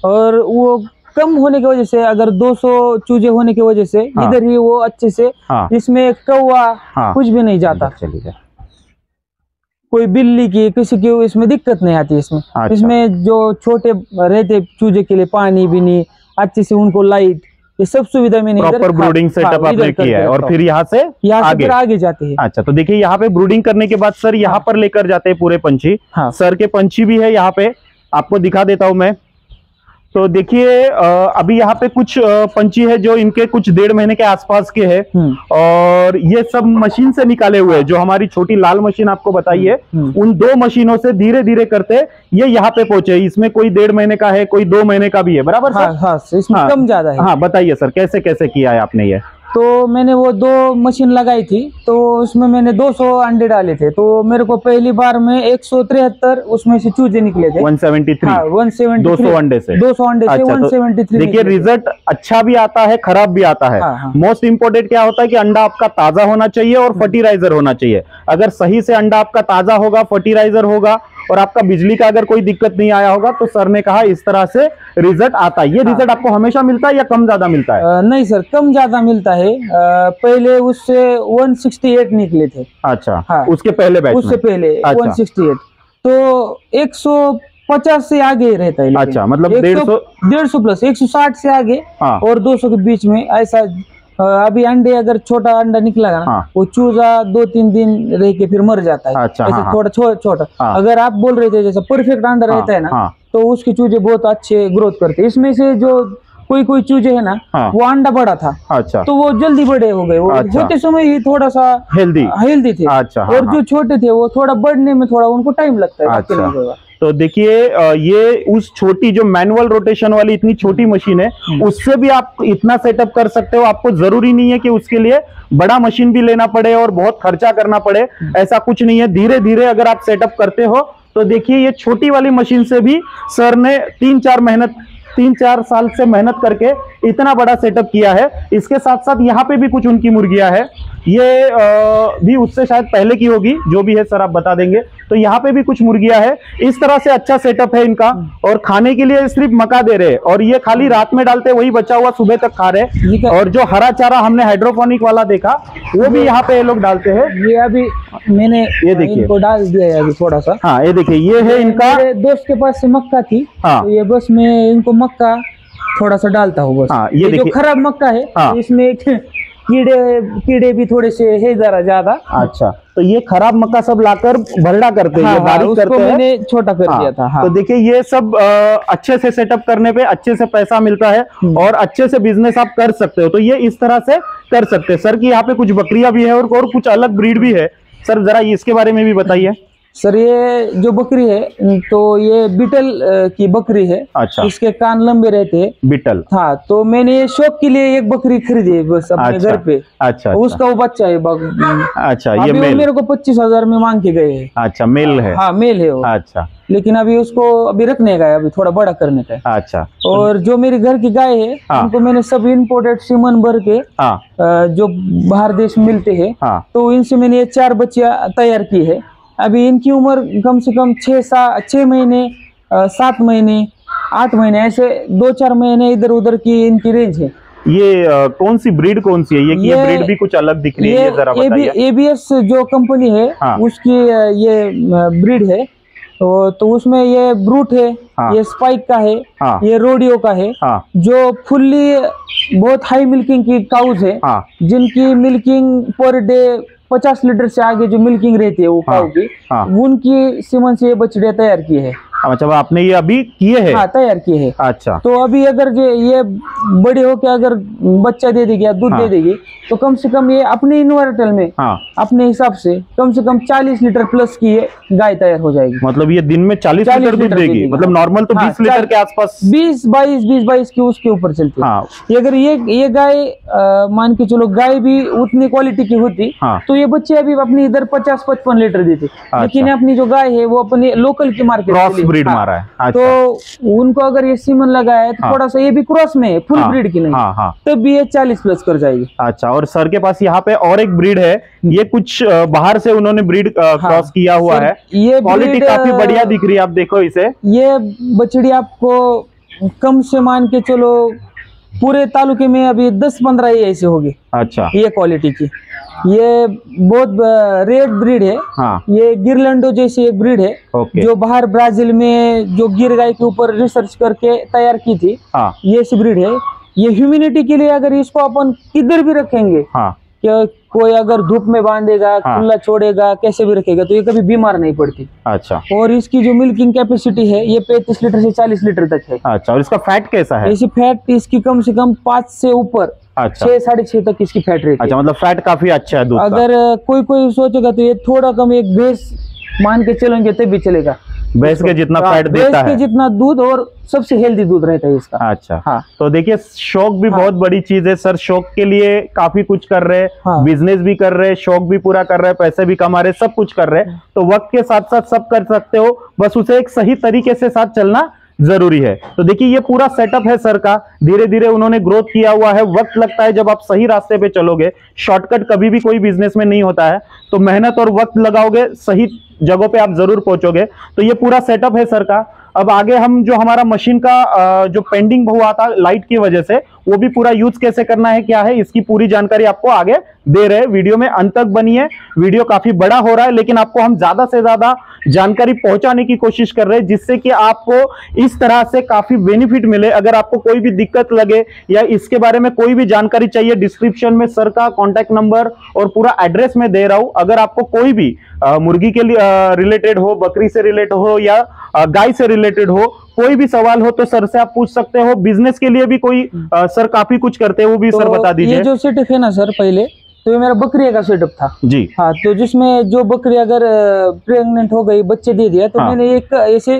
और वो कम होने की वजह से, अगर 200 चूजे होने की वजह से इधर ही वो अच्छे से इसमें कौवा कुछ भी नहीं जाता। कोई बिल्ली की किसी की इसमें दिक्कत नहीं आती इसमें। इसमें जो छोटे रहते चूजे के लिए पानी भी नहीं, अच्छे से उनको लाइट, ये सब सुविधा मैंने प्रॉपर ब्रूडिंग सेटअप आपने किया है। और फिर यहाँ से आगे जाते हैं। अच्छा, तो देखिए यहाँ पे ब्रूडिंग करने के बाद सर यहाँ पर लेकर जाते हैं पूरे पंछी। सर के पंछी भी है यहाँ पे, आपको दिखा देता हूँ मैं। तो देखिए अभी यहाँ पे कुछ पंछी है जो इनके कुछ 1.5 महीने के आसपास के हैं और ये सब मशीन से निकाले हुए हैं। जो हमारी छोटी लाल मशीन आपको बताई है उन 2 मशीनों से धीरे धीरे करते ये यहाँ पे पहुंचे। इसमें कोई 1.5 महीने का है, कोई 2 महीने का भी है, बराबर सर? इसमें कम ज्यादा है। हाँ, बताइए सर कैसे कैसे किया है आपने ये? तो मैंने वो 2 मशीन लगाई थी तो उसमें मैंने 200 अंडे डाले थे। तो मेरे को पहली बार में 173 उसमें से चूजे निकले थे। 173 200 अंडे से 173। देखिए रिजल्ट अच्छा भी आता है, खराब भी आता है। मोस्ट इम्पोर्टेंट क्या होता है कि अंडा आपका ताजा होना चाहिए और फर्टिलाइजर होना चाहिए। अगर सही से अंडा आपका ताजा होगा, फर्टिलाइजर होगा और आपका बिजली का अगर कोई दिक्कत नहीं आया होगा तो सर ने कहा इस तरह से रिजल्ट आता है। ये रिजल्ट आपको हमेशा मिलता है या कम ज्यादा मिलता है? नहीं सर, कम ज्यादा मिलता है। पहले उससे 168 निकले थे। अच्छा, उसके पहले बैच उससे पहले 168 तो 150 से आगे रहता है। अच्छा, मतलब 150 प्लस 160 से आगे और 200 के बीच में ऐसा अभी अंडे अगर छोटा अंडा निकला ना, हाँ। वो चूजा 2-3 दिन रह के फिर मर जाता है। अच्छा, ऐसे हाँ, थोड़ा छोटा। हाँ। अगर आप बोल रहे थे जैसे परफेक्ट अंडा रहता है ना, हाँ। तो उसके चूजे बहुत अच्छे ग्रोथ करते हैं। इसमें से जो कोई चूजे है ना, हाँ। वो अंडा बड़ा था, अच्छा, तो वो जल्दी बड़े हो गए। वो अच्छा। होते समय ही थोड़ा सा हेल्दी थे। अच्छा, हाँ, और जो छोटे थे वो थोड़ा बढ़ने में थोड़ा उनको टाइम लगता है। बाकी नहीं होगा। तो देखिए ये उस छोटी जो मैनुअल रोटेशन वाली इतनी छोटी मशीन है, उससे भी आप इतना सेटअप कर सकते हो। आपको जरूरी नहीं है कि उसके लिए बड़ा मशीन भी लेना पड़े और बहुत खर्चा करना पड़े, ऐसा कुछ नहीं है। धीरे धीरे अगर आप सेटअप करते हो तो देखिए ये छोटी वाली मशीन से भी सर ने 3-4 साल से मेहनत करके इतना बड़ा सेटअप किया है। इसके साथ साथ यहाँ पे भी कुछ उनकी मुर्गियां है, ये भी उससे शायद पहले की होगी, जो भी है सर आप बता देंगे। तो यहाँ पे भी कुछ मुर्गियां है। इस तरह से अच्छा सेटअप है इनका। और खाने के लिए सिर्फ मक्का दे रहे, और ये खाली रात में डालते, वही बचा हुआ सुबह तक खा रहे। और जो हरा चारा हमने हाइड्रोपोनिक वाला देखा, वो भी यहाँ पे ये लोग डालते हैं। ये अभी मैंने ये देखिए इनको डाल दिया है अभी थोड़ा सा। हाँ, ये देखिए ये है इनका। मेरे दोस्त के पास से मक्का थी, हाँ। तो ये बस मैं इनको मक्का थोड़ा सा डालता हूँ बस। हाँ, ये जो देखिए खराब मक्का है, हाँ। इसमें कीड़े भी थोड़े से है ज्यादा। अच्छा, तो ये खराब मक्का सब लाकर भरडा करते हैं, बारीक करते हैं। मैंने छोटा कर दिया था। हाँ। तो देखिए ये सब अच्छे से सेटअप करने पे अच्छे से पैसा मिलता है और अच्छे से बिजनेस आप कर सकते हो। तो ये इस तरह से कर सकते हैं। सर की यहाँ पे कुछ बकरियां भी है और कुछ अलग ब्रीड भी है। सर जरा इसके बारे में भी बताइए। सर ये जो बकरी है, तो ये बीटल की बकरी है। अच्छा। इसके कान लंबे रहते हैं। बीटल। हाँ, तो मैंने ये शौक के लिए एक बकरी खरीदी है बस अपने घर पे। अच्छा, उसका वो बच्चा है। अच्छा, ये मेल मेरे को 25,000 में मांग के गए हैं। अच्छा, मेल है। हाँ, मेल है वो। अच्छा, लेकिन अभी उसको अभी रखने का है, अभी थोड़ा बड़ा करने का है। अच्छा। और जो मेरे घर की गाय है, हाँ। उनको मैंने सब इम्पोर्टेड सीमन भर के, हाँ। जो बाहर देश में मिलते हैं, हाँ। तो इनसे मैंने ये 4 बच्चियां तैयार की है। अभी इनकी उम्र कम से कम 6 महीने, 7 महीने, 8 महीने, ऐसे 2-4 महीने इधर उधर की इनकी रेंज है। ये कौन सी ब्रीड कौन सी है? ये ब्रीड भी कुछ अलग दिख रही है, ये जरा बताइए। ABS जो कंपनी है, हाँ। उसकी ये ब्रीड है। तो उसमें ये ब्रूट है। हाँ। ये स्पाइक का है। हाँ। ये रोडियो का है। हाँ। जो फुल्ली बहुत हाई मिल्किंग की काउज है। हाँ। जिनकी मिल्किंग पर डे 50 लीटर से आगे जो मिल्किंग रहती है वो काऊ की, उनकी सीमन से ये बछड़े तैयार किए हैं। अच्छा, आपने ये अभी किए हैं? हाँ, तैयार किए हैं। अच्छा। तो अभी अगर ये बड़े होके अगर बच्चा दे देगी या दूध दे देगी, तो कम से कम ये अपने इन्वर्टल में, अपने हिसाब से कम 40 लीटर प्लस की ये गाय तैयार हो जाएगी। मतलब ये दिन में 40 लीटर दूध देगी? मतलब नॉर्मल तो 20 लीटर के आसपास, 20-22 की उसके ऊपर चलती है। अगर ये गाय मान के चलो गाय भी उतनी क्वालिटी की होती, तो ये बच्चे अभी अपनी इधर 50-55 लीटर देते। लेकिन अपनी जो गाय है वो अपनी लोकल की मार्केट ब्रीड मारा है। अच्छा। तो उनको अगर ये सीमन लगाया है, तो थोड़ा सा ये भी क्रॉस में है, फुल ब्रीड की नहीं। तब भी ये 40 प्लस कर जाएगी। अच्छा। और सर के पास यहाँ पे और एक ब्रीड है, ये कुछ बाहर से उन्होंने ब्रीड क्रॉस किया हुआ है। ये क्वालिटी काफी बढ़िया दिख रही है, आप देखो इसे। ये बछड़ी आपको कम से मान के चलो पूरे तालुके में अभी 10-15 ही ऐसे होगी। अच्छा। ये क्वालिटी की, ये बहुत रेड ब्रीड है। हाँ। ये गिरलैंडो जैसी एक ब्रीड है। जो बाहर ब्राजील में जो गिर गाय के ऊपर रिसर्च करके तैयार की थी। हाँ। ये सी ब्रीड है। ये ह्यूमिनिटी के लिए अगर इसको अपन किधर भी रखेंगे, हाँ, कोई अगर धूप में बांधेगा, हाँ, खुला छोड़ेगा, कैसे भी रखेगा, तो ये कभी बीमार नहीं पड़ती। अच्छा। और इसकी जो मिल्किंग कैपेसिटी है ये 35 लीटर से 40 लीटर तक है। अच्छा। और इसका फैट कैसा है? इसी फैट इसकी कम से कम 5 से ऊपर। अच्छा। 6-6.5 तक इसकी फैट रहती है। अच्छा, मतलब फैट काफी अच्छा है दूध का। अगर कोई सोचेगा तो ये थोड़ा कम, एक भैंस मान के चलेंगे तब भी चलेगा। भैंस के जितना फैट देता है, भैंस के जितना दूध, और सबसे हेल्दी दूध रहता है इसका। अच्छा। हाँ। तो देखिए शौक भी बहुत बड़ी चीज है सर। शौक के लिए काफी कुछ कर रहे हैं। हाँ। बिजनेस भी कर रहे हैं, शौक भी पूरा कर रहे हैं, पैसे भी कमा रहे हैं, सब कुछ कर रहे हैं। तो वक्त के साथ साथ सब कर सकते हो, बस उसे एक सही तरीके से साथ चलना जरूरी है। तो देखिए ये पूरा सेटअप है सर का। धीरे धीरे उन्होंने ग्रोथ किया हुआ है। वक्त लगता है, जब आप सही रास्ते पे चलोगे, शॉर्टकट कभी भी कोई बिजनेस में नहीं होता है। तो मेहनत और वक्त लगाओगे, सही जगहों पे आप जरूर पहुंचोगे। तो ये पूरा सेटअप है सर का। अब आगे हम जो हमारा मशीन का जो पेंडिंग हुआ था लाइट की वजह से, वो भी पूरा यूज कैसे करना है, क्या है, इसकी पूरी जानकारी आपको आगे दे रहे हैं। वीडियो में अंत तक बनिए, वीडियो काफी बड़ा हो रहा है लेकिन आपको हम ज्यादा से ज्यादा जानकारी पहुंचाने की कोशिश कर रहे हैं, जिससे कि आपको इस तरह से काफी बेनिफिट मिले। अगर आपको कोई भी दिक्कत लगे या इसके बारे में कोई भी जानकारी चाहिए, डिस्क्रिप्शन में सर का कॉन्टैक्ट नंबर और पूरा एड्रेस में दे रहा हूं। अगर आपको कोई भी मुर्गी के लिए रिलेटेड हो, बकरी से रिलेटेड हो या गाय से रिलेटेड हो, कोई भी सवाल हो तो सर से आप पूछ सकते हो। बिजनेस के लिए भी कोई सर काफी कुछ करते हैं, वो भी सर बता दीजिए। ये जो सेटअप है ना सर, पहले तो ये मेरा बकरी का सेटअप था जी। हाँ, तो जिसमें जो बकरी अगर प्रेग्नेंट हो गई, बच्चे दे दिया, तो हाँ। मैंने एक ऐसे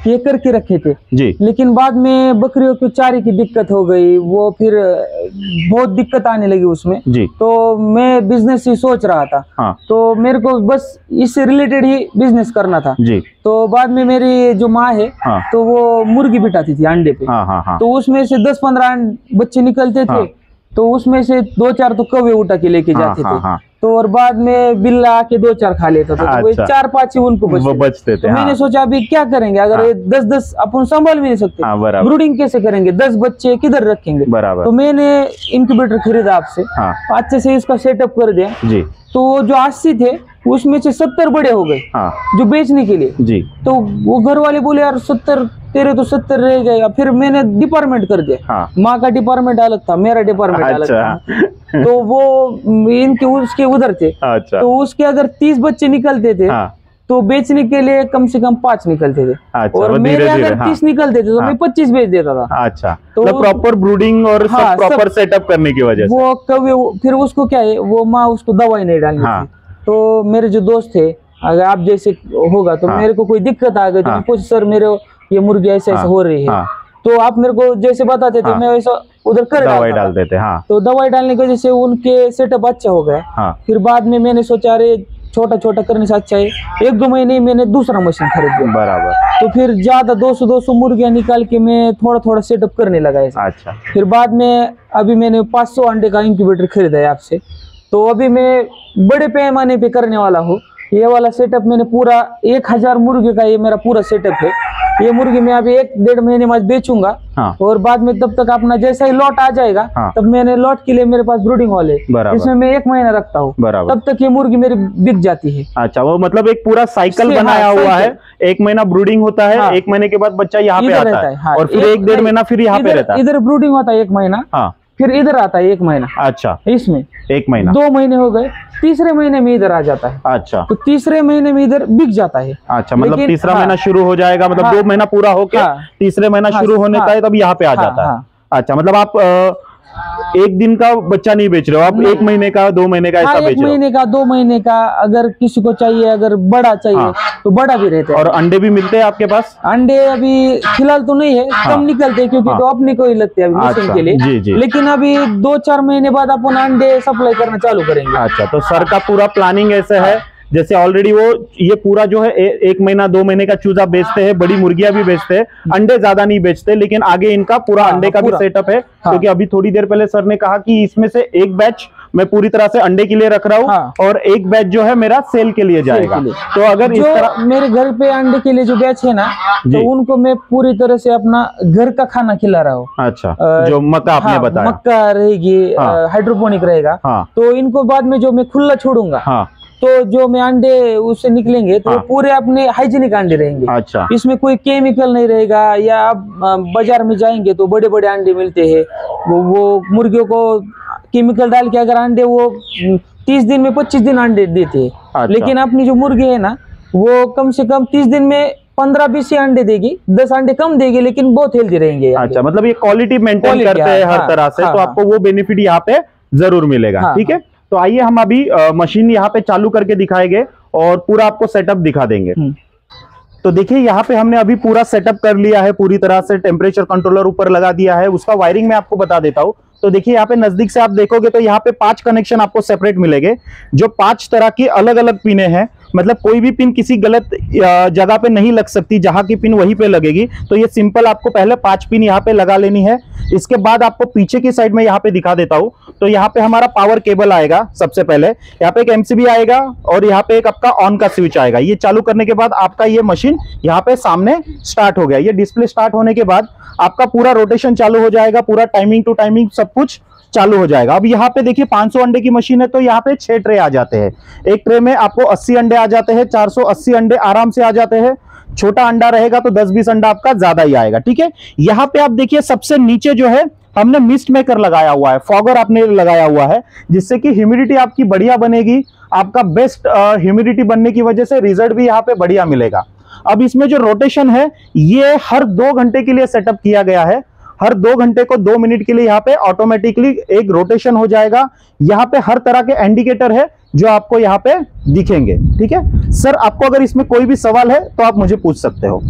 ये करके रखे थे जी। लेकिन बाद में बकरियों की चारे की दिक्कत हो गई, वो फिर बहुत दिक्कत आने लगी उसमें जी। तो मैं बिजनेस ही सोच रहा था। हाँ। तो मेरे को बस इससे रिलेटेड ही बिजनेस करना था जी। तो बाद में मेरी जो माँ है हाँ। तो वो मुर्गी बिठाती थी अंडे पे। हाँ हाँ हाँ। तो उसमें से 10-15 बच्चे निकलते थे। हाँ। तो उसमें से 2-4 तो कौवे उठा के लेके जाते हाँ, थे। हाँ। तो और बाद में बिल्ला आके 2-4 खा लेता था। तो अच्छा। 4-5 ही उनको वो बचते थे। तो मैंने सोचा अभी क्या करेंगे, अगर ये 10-10 अपन संभाल भी नहीं सकते, ब्रूडिंग कैसे करेंगे, 10 बच्चे किधर रखेंगे। बराबर। तो मैंने इंक्यूबेटर खरीदा आपसे, हाँ। अच्छे से इसका सेटअप कर दिया जी। तो जो 80 थे उसमें से 70 बड़े हो गए हाँ। जो बेचने के लिए। जी। तो वो घर वाले बोले यार 70 तेरे तो 70 रह गए। फिर मैंने डिपार्टमेंट कर दिया। हाँ। माँ का डिपार्टमेंट अलग था, मेरा डिपार्टमेंट अलग था। तो वो इनके उसके उधर थे। अच्छा। तो उसके अगर 30 बच्चे निकलते थे हाँ। तो बेचने के लिए कम से कम 5 निकलते थे। अच्छा, और मेरे अगर 30 निकलते थे तो मैं 25 बेच देता था। अच्छा। तो प्रॉपर ब्रूडिंग और हाँ, प्रॉपर सेटअप करने की वजह से वो कभी फिर उसको क्या है, वो माँ उसको दवाई नहीं डालनी हाँ। थी। तो मेरे जो दोस्त थे, अगर आप जैसे होगा तो मेरे को कोई दिक्कत आ गई तो कुछ सर मेरे ये मुर्गी ऐसे ऐसे हो रही है, तो आप मेरे को जैसे बताते थे, मैं वैसा उधर कर दवाई डाल देते। हाँ। तो दवाई डालने की वजह से उनके सेटअप अच्छा हो गया। हाँ। फिर बाद में मैंने सोचा अरे छोटा छोटा करने से अच्छा है, 1-2 महीने मैंने दूसरा मशीन खरीद लिया। बराबर। तो फिर ज्यादा 200 मुर्गियां निकाल के मैं थोड़ा थोड़ा सेटअप करने लगा ऐसा। अच्छा। फिर बाद में अभी मैंने 500 अंडे का इंक्यूबेटर खरीदा है आपसे। तो अभी मैं बड़े पैमाने पे करने वाला हूँ। ये वाला सेटअप मैंने पूरा 1000 मुर्गी का ये मेरा पूरा सेटअप है। ये मुर्गी मैं अभी 1-1.5 महीने में बेचूंगा। हाँ। और बाद में तब तक अपना जैसा ही लॉट आ जाएगा, हाँ। तब मैंने लॉट के लिए मेरे पास ब्रूडिंग हॉल है, इसमें मैं 1 महीना रखता हूँ। तब तक ये मुर्गी मेरी बिक जाती है। अच्छा, वो मतलब एक पूरा साइकिल बनाया हुआ है। 1 महीना ब्रूडिंग होता है। हाँ। 1 महीने के बाद बच्चा यहाँ पे आता है। हाँ। और फिर 1-1.5 महीना फिर यहाँ पे रहता है। इधर ब्रूडिंग होता है 1 महीना। हाँ। फिर इधर आता है 1 महीना। अच्छा। इसमें 1 महीना 2 महीने हो गए, तीसरे महीने में इधर आ जाता है। अच्छा। तो तीसरे महीने में इधर बिक जाता है। अच्छा, मतलब तीसरा महीना शुरू हो जाएगा, मतलब 2 महीना पूरा होके तीसरे महीना शुरू होने का है, तब यहाँ पे आ जाता है। अच्छा, मतलब आप 1 दिन का बच्चा नहीं बेच रहे हो, आप 1 महीने का 2 महीने का ऐसा बेच रहे हो? 1 महीने का 2 महीने का, अगर किसी को चाहिए, अगर बड़ा चाहिए तो बड़ा भी रहता है। और अंडे भी मिलते हैं आपके पास? अंडे अभी फिलहाल तो नहीं है, कम निकलते हैं क्योंकि तो अपने को ही लगते हैं मिशन के लिए। जी जी। लेकिन अभी 2-4 महीने बाद अपन अंडे सप्लाई करना चालू करेंगे। अच्छा, तो सर का पूरा प्लानिंग ऐसे है, जैसे ऑलरेडी वो ये पूरा जो है 1 महीना 2 महीने का चूजा बेचते हैं, बड़ी मुर्गियां भी बेचते हैं, अंडे ज्यादा नहीं बेचते, लेकिन आगे इनका पूरा अंडे का भी सेटअप है। क्योंकि अभी थोड़ी देर पहले सर ने कहा कि इसमें से एक बैच मैं पूरी तरह से अंडे के लिए रख रहा हूँ और एक बैच जो है मेरा सेल के लिए जाएगा। तो अगर इस तरह मेरे घर पे अंडे के लिए जो बैच है ना, तो उनको मैं पूरी तरह से अपना घर का खाना खिला रहा हूँ। अच्छा, जो मक्का आपने बताया, मक्का रहेगी, हाइड्रोपोनिक रहेगा। तो इनको बाद में जो मैं खुला छोड़ूंगा, तो जो मैं अंडे उससे निकलेंगे तो पूरे अपने हाइजीनिक अंडे रहेंगे। अच्छा। इसमें कोई केमिकल नहीं रहेगा। या आप बाजार में जाएंगे तो बड़े बड़े अंडे मिलते हैं, वो मुर्गियों को केमिकल डाल के अगर अंडे वो 30 दिन में 25 दिन अंडे देते हैं। अच्छा। लेकिन अपनी जो मुर्गी है ना, वो कम से कम 30 दिन में 15-20 अंडे देगी, 10 अंडे कम देगी, लेकिन बहुत हेल्दी रहेंगे। अच्छा, मतलब ये क्वालिटी मेंटेन करते हैं हर तरह से, तो आपको वो बेनिफिट यहाँ पे जरूर मिलेगा। ठीक है, तो आइए हम अभी मशीन यहाँ पे चालू करके दिखाएंगे और पूरा आपको सेटअप दिखा देंगे। तो देखिए, यहाँ पे हमने अभी पूरा सेटअप कर लिया है, पूरी तरह से टेम्परेचर कंट्रोलर ऊपर लगा दिया है। उसका वायरिंग मैं आपको बता देता हूँ। तो देखिए, यहाँ पे नजदीक से आप देखोगे तो यहाँ पे 5 कनेक्शन आपको सेपरेट मिलेंगे, जो 5 तरह की अलग अलग पिने हैं। मतलब कोई भी पिन किसी गलत जगह पे नहीं लग सकती, जहां की पिन वहीं पे लगेगी। तो ये सिंपल आपको पहले 5 पिन यहाँ पे लगा लेनी है। इसके बाद आपको पीछे की साइड में यहाँ पे दिखा देता हूँ। तो यहाँ पे हमारा पावर केबल आएगा। सबसे पहले यहाँ पे एक MCB आएगा और यहाँ पे एक आपका ऑन का स्विच आएगा। ये चालू करने के बाद आपका ये मशीन यहाँ पे सामने स्टार्ट हो गया। ये डिस्प्ले स्टार्ट होने के बाद आपका पूरा रोटेशन चालू हो जाएगा, पूरा टाइमिंग टू टाइमिंग सब कुछ चालू हो जाएगा। अब यहाँ पे देखिए 500 अंडे की मशीन है तो यहाँ पे 6 ट्रे आ जाते हैं। एक ट्रे में आपको 80 अंडे आ जाते हैं, 480 अंडे आराम से आ जाते हैं। छोटा अंडा रहेगा तो 10-20 अंडा आपका ज्यादा ही आएगा, ठीक है। यहाँ पे आप देखिए सबसे नीचे जो है हमने मिस्ट मेकर लगाया हुआ है, फॉगर आपने लगाया हुआ है, जिससे कि ह्यूमिडिटी आपकी बढ़िया बनेगी। आपका बेस्ट ह्यूमिडिटी बनने की वजह से रिजल्ट भी यहाँ पे बढ़िया मिलेगा। अब इसमें जो रोटेशन है ये हर 2 घंटे के लिए सेटअप किया गया है। हर 2 घंटे को 2 मिनट के लिए यहाँ पे ऑटोमेटिकली एक रोटेशन हो जाएगा। यहाँ पे हर तरह के इंडिकेटर है जो आपको यहाँ पे दिखेंगे, ठीक है। सर आपको अगर इसमें कोई भी सवाल है तो आप मुझे पूछ सकते हो।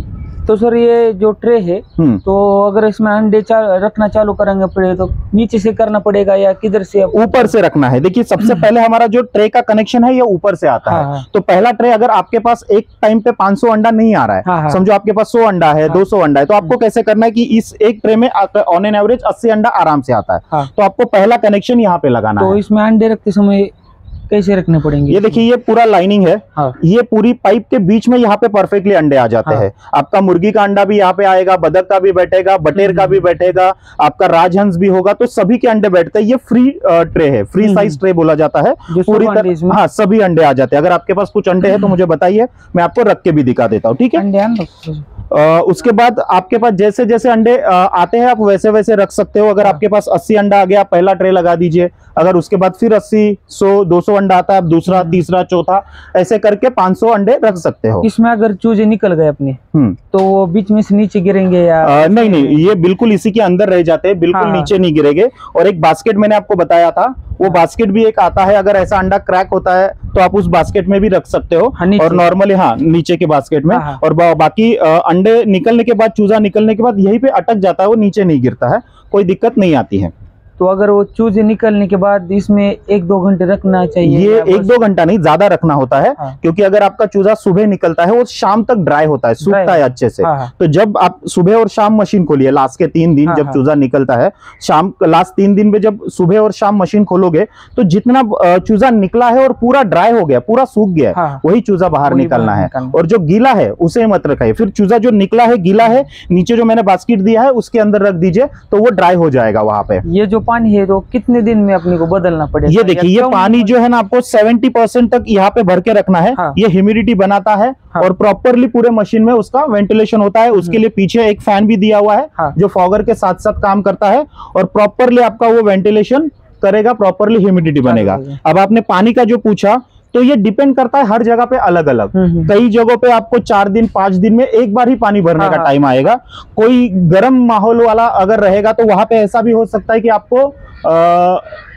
तो सर ये जो ट्रे है तो अगर इसमें अंडे रखना चालू करेंगे पड़े तो नीचे से करना पड़ेगा या किधर से? ऊपर से रखना है। देखिए सबसे पहले हमारा जो ट्रे का कनेक्शन है ये ऊपर से आता है। तो पहला ट्रे अगर आपके पास एक टाइम पे 500 अंडा नहीं आ रहा है, समझो आपके पास 100 अंडा है, 200 अंडा है, तो आपको कैसे करना है कि इस एक ट्रे में ऑन एन एवरेज 80 अंडा आराम से आता है। तो आपको पहला कनेक्शन यहाँ पे लगाना है। तो इसमें अंडे रखते समय कैसे रखने पड़ेंगे? ये देखिए ये पूरा लाइनिंग है। ये पूरी पाइप के बीच में यहाँ पे परफेक्टली अंडे आ जाते हैं। आपका मुर्गी का अंडा भी यहाँ पे आएगा, बतख का भी बैठेगा, बटेर का भी बैठेगा, आपका राजहंस भी होगा, तो सभी के अंडे बैठते हैं। ये फ्री ट्रे है, फ्री साइज ट्रे बोला जाता है। पूरी तरह हाँ सभी अंडे आ जाते हैं। अगर आपके पास कुछ अंडे हैं तो मुझे बताइए, मैं आपको रख के भी दिखा देता हूँ, ठीक है। उसके बाद आपके पास जैसे जैसे अंडे आते हैं आप वैसे वैसे रख सकते हो। अगर आपके पास 80 अंडा आ गया, पहला ट्रे लगा दीजिए। अगर उसके बाद फिर 80, 100, 200 अंडा आता है, दूसरा, तीसरा, चौथा, ऐसे करके 500 अंडे रख सकते हो। इसमें अगर चूजे निकल गए अपने तो वो बीच में से नीचे गिरेंगे या? नहीं नहीं, ये बिल्कुल इसी के अंदर रह जाते हैं, बिल्कुल नीचे नहीं गिरेंगे। और एक बास्केट मैंने आपको बताया था, वो बास्केट भी एक आता है। अगर ऐसा अंडा क्रैक होता है तो आप उस बास्केट में भी रख सकते हो। और नॉर्मली नीचे के बास्केट में। और बाकी अंडे निकलने के बाद, चूजा निकलने के बाद यहीं पे अटक जाता है, वो नीचे नहीं गिरता है, कोई दिक्कत नहीं आती है। तो अगर वो चूजे निकलने के बाद इसमें 1-2 घंटे रखना चाहिए? ये 1-2 घंटा नहीं, ज्यादा रखना होता है। क्योंकि अगर आपका चूजा सुबह निकलता है वो शाम तक ड्राई होता है, सूखता है अच्छे से। तो जब आप सुबह और शाम मशीन खोलिए, लास्ट के 3 दिन जब चूजा निकलता है, शाम लास्ट 3 दिन में जब सुबह और शाम मशीन खोलोगे तो जितना चूजा निकला है और पूरा ड्राई हो गया, पूरा सूख गया, वही चूजा बाहर निकलना है। और जो गीला है उसे मत रखिए। फिर चूजा जो निकला है, गीला है, नीचे जो मैंने बास्केट दिया है उसके अंदर रख दीजिए, तो वो ड्राई हो जाएगा वहां पे। ये जो पानी है तो कितने दिन में अपने को बदलना पड़ेगा? ये देखिए ये पानी जो है ना आपको 70% तक यहाँ पे भर के रखना है। ये ह्यूमिडिटी बनाता है और प्रॉपरली पूरे मशीन में उसका वेंटिलेशन होता है। उसके लिए पीछे एक फैन भी दिया हुआ है जो फॉगर के साथ साथ काम करता है और प्रॉपरली आपका वो वेंटिलेशन करेगा, प्रॉपरली ह्यूमिडिटी बनेगा। अब आपने पानी का जो पूछा, तो ये डिपेंड करता है हर जगह पे अलग अलग। कई जगहों पे आपको 4 दिन 5 दिन में एक बार ही पानी भरने का टाइम आएगा। कोई गर्म माहौल वाला अगर रहेगा तो वहां पे ऐसा भी हो सकता है कि आपको